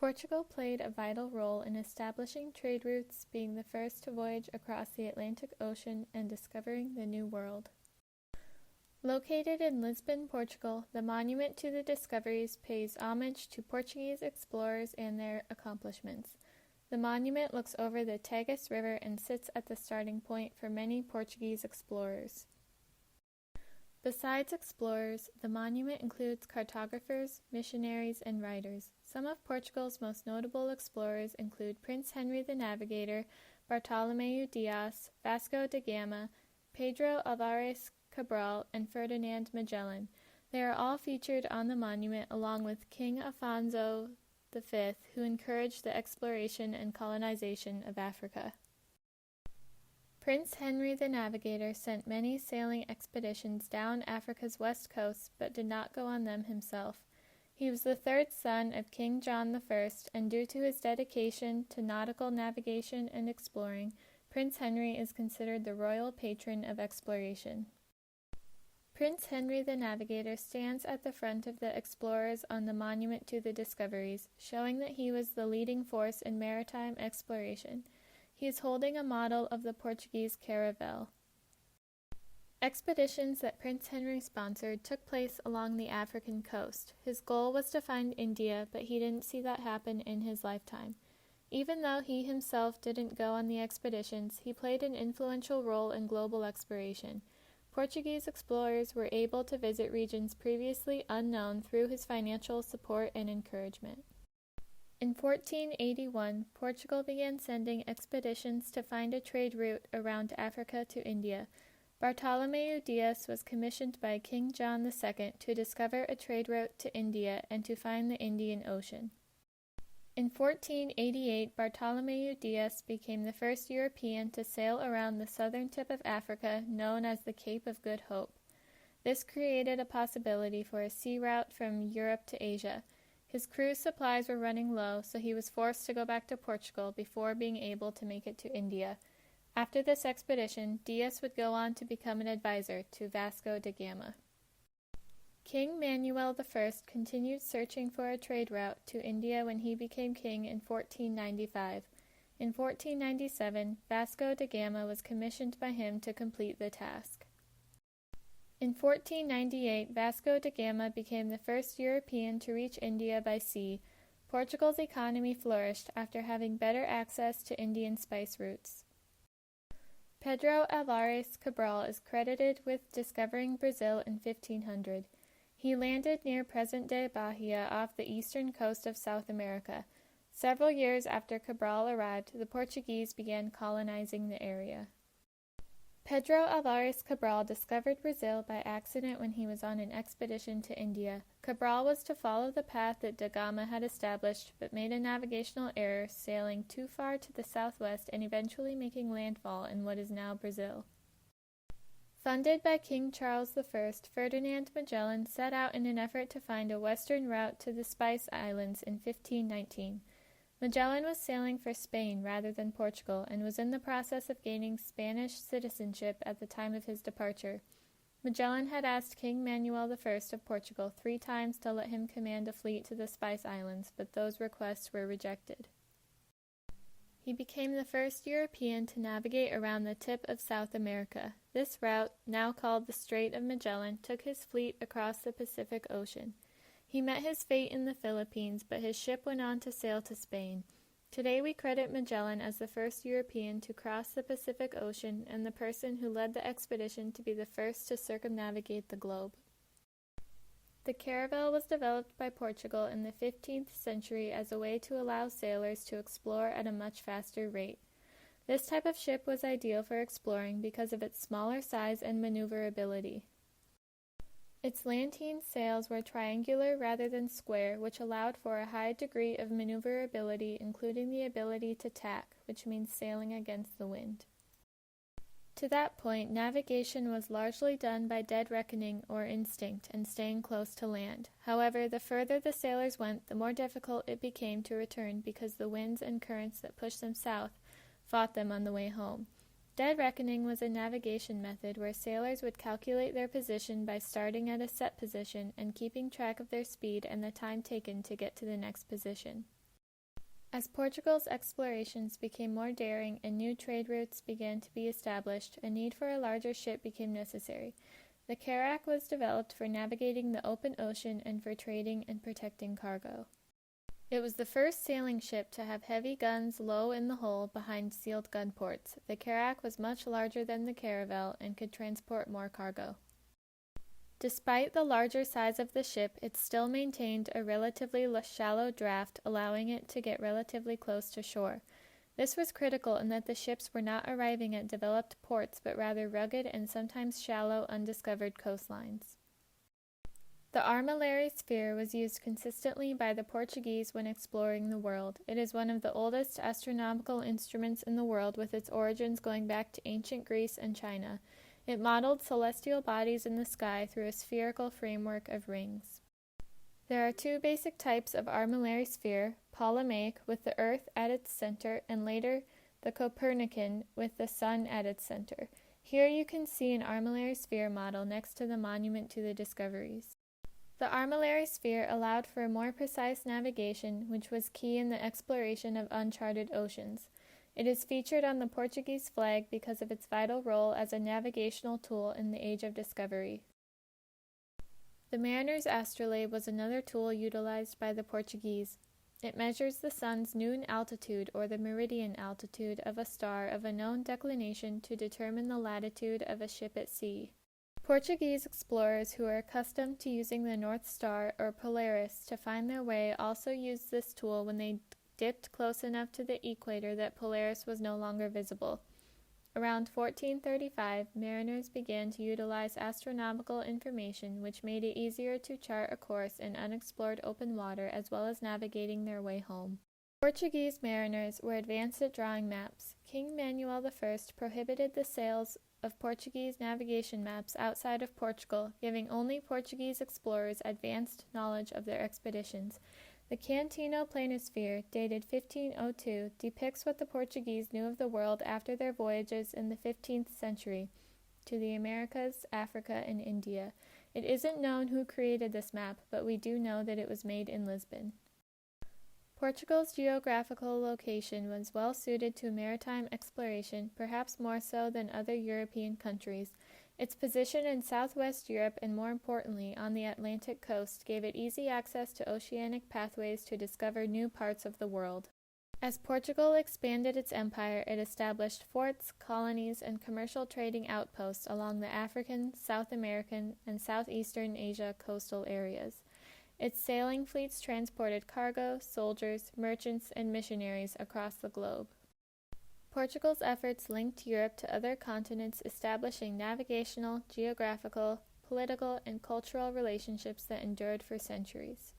Portugal played a vital role in establishing trade routes, being the first to voyage across the Atlantic Ocean and discovering the New World. Located in Lisbon, Portugal, the Monument to the Discoveries pays homage to Portuguese explorers and their accomplishments. The monument looks over the Tagus River and sits at the starting point for many Portuguese explorers. Besides explorers, the monument includes cartographers, missionaries, and writers. Some of Portugal's most notable explorers include Prince Henry the Navigator, Bartolomeu Dias, Vasco da Gama, Pedro Álvares Cabral, and Ferdinand Magellan. They are all featured on the monument along with King Afonso V, who encouraged the exploration and colonization of Africa. Prince Henry the Navigator sent many sailing expeditions down Africa's west coast, but did not go on them himself. He was the third son of King John I, and due to his dedication to nautical navigation and exploring, Prince Henry is considered the royal patron of exploration. Prince Henry the Navigator stands at the front of the explorers on the Monument to the Discoveries, showing that he was the leading force in maritime exploration. He is holding a model of the Portuguese caravel. Expeditions that Prince Henry sponsored took place along the African coast. His goal was to find India, but he didn't see that happen in his lifetime. Even though he himself didn't go on the expeditions, he played an influential role in global exploration. Portuguese explorers were able to visit regions previously unknown through his financial support and encouragement. In 1481, Portugal began sending expeditions to find a trade route around Africa to India. Bartolomeu Dias was commissioned by King John II to discover a trade route to India and to find the Indian Ocean. In 1488, Bartolomeu Dias became the first European to sail around the southern tip of Africa, known as the Cape of Good Hope. This created a possibility for a sea route from Europe to Asia. His crew's supplies were running low, so he was forced to go back to Portugal before being able to make it to India. After this expedition, Dias would go on to become an advisor to Vasco da Gama. King Manuel I continued searching for a trade route to India when he became king in 1495. In 1497, Vasco da Gama was commissioned by him to complete the task. In 1498, Vasco da Gama became the first European to reach India by sea. Portugal's economy flourished after having better access to Indian spice routes. Pedro Álvares Cabral is credited with discovering Brazil in 1500. He landed near present-day Bahia off the eastern coast of South America. Several years after Cabral arrived, the Portuguese began colonizing the area. Pedro Álvares Cabral discovered Brazil by accident when he was on an expedition to India. Cabral was to follow the path that da Gama had established, but made a navigational error, sailing too far to the southwest and eventually making landfall in what is now Brazil. Funded by King Charles I, Ferdinand Magellan set out in an effort to find a western route to the Spice Islands in 1519. Magellan was sailing for Spain rather than Portugal and was in the process of gaining Spanish citizenship at the time of his departure. Magellan had asked King Manuel I of Portugal 3 times to let him command a fleet to the Spice Islands, but those requests were rejected. He became the first European to navigate around the tip of South America. This route, now called the Strait of Magellan, took his fleet across the Pacific Ocean. He met his fate in the Philippines, but his ship went on to sail to Spain. Today we credit Magellan as the first European to cross the Pacific Ocean and the person who led the expedition to be the first to circumnavigate the globe. The caravel was developed by Portugal in the 15th century as a way to allow sailors to explore at a much faster rate. This type of ship was ideal for exploring because of its smaller size and maneuverability. Its lateen sails were triangular rather than square, which allowed for a high degree of maneuverability, including the ability to tack, which means sailing against the wind. To that point, navigation was largely done by dead reckoning or instinct and staying close to land. However, the further the sailors went, the more difficult it became to return because the winds and currents that pushed them south fought them on the way home. Dead reckoning was a navigation method where sailors would calculate their position by starting at a set position and keeping track of their speed and the time taken to get to the next position. As Portugal's explorations became more daring and new trade routes began to be established, a need for a larger ship became necessary. The carrack was developed for navigating the open ocean and for trading and protecting cargo. It was the first sailing ship to have heavy guns low in the hull behind sealed gun ports. The carrack was much larger than the caravel and could transport more cargo. Despite the larger size of the ship, it still maintained a relatively shallow draft, allowing it to get relatively close to shore. This was critical in that the ships were not arriving at developed ports, but rather rugged and sometimes shallow, undiscovered coastlines. The armillary sphere was used consistently by the Portuguese when exploring the world. It is one of the oldest astronomical instruments in the world, with its origins going back to ancient Greece and China. It modeled celestial bodies in the sky through a spherical framework of rings. There are two basic types of armillary sphere: Ptolemaic, with the Earth at its center, and later the Copernican, with the Sun at its center. Here you can see an armillary sphere model next to the monument to the discoveries. The armillary sphere allowed for a more precise navigation, which was key in the exploration of uncharted oceans. It is featured on the Portuguese flag because of its vital role as a navigational tool in the Age of Discovery. The mariner's astrolabe was another tool utilized by the Portuguese. It measures the sun's noon altitude, or the meridian altitude, of a star of a known declination to determine the latitude of a ship at sea. Portuguese explorers who were accustomed to using the North Star or Polaris to find their way also used this tool when they dipped close enough to the equator that Polaris was no longer visible. Around 1435, mariners began to utilize astronomical information, which made it easier to chart a course in unexplored open water as well as navigating their way home. Portuguese mariners were advanced at drawing maps. King Manuel I prohibited the sales of Portuguese navigation maps outside of Portugal, giving only Portuguese explorers advanced knowledge of their expeditions. The Cantino planisphere, dated 1502, depicts what the Portuguese knew of the world after their voyages in the 15th century to the Americas, Africa, and India. It isn't known who created this map, but we do know that it was made in Lisbon. Portugal's geographical location was well suited to maritime exploration, perhaps more so than other European countries. Its position in southwest Europe, and more importantly, on the Atlantic coast, gave it easy access to oceanic pathways to discover new parts of the world. As Portugal expanded its empire, it established forts, colonies, and commercial trading outposts along the African, South American, and Southeastern Asia coastal areas. Its sailing fleets transported cargo, soldiers, merchants, and missionaries across the globe. Portugal's efforts linked Europe to other continents, establishing navigational, geographical, political, and cultural relationships that endured for centuries.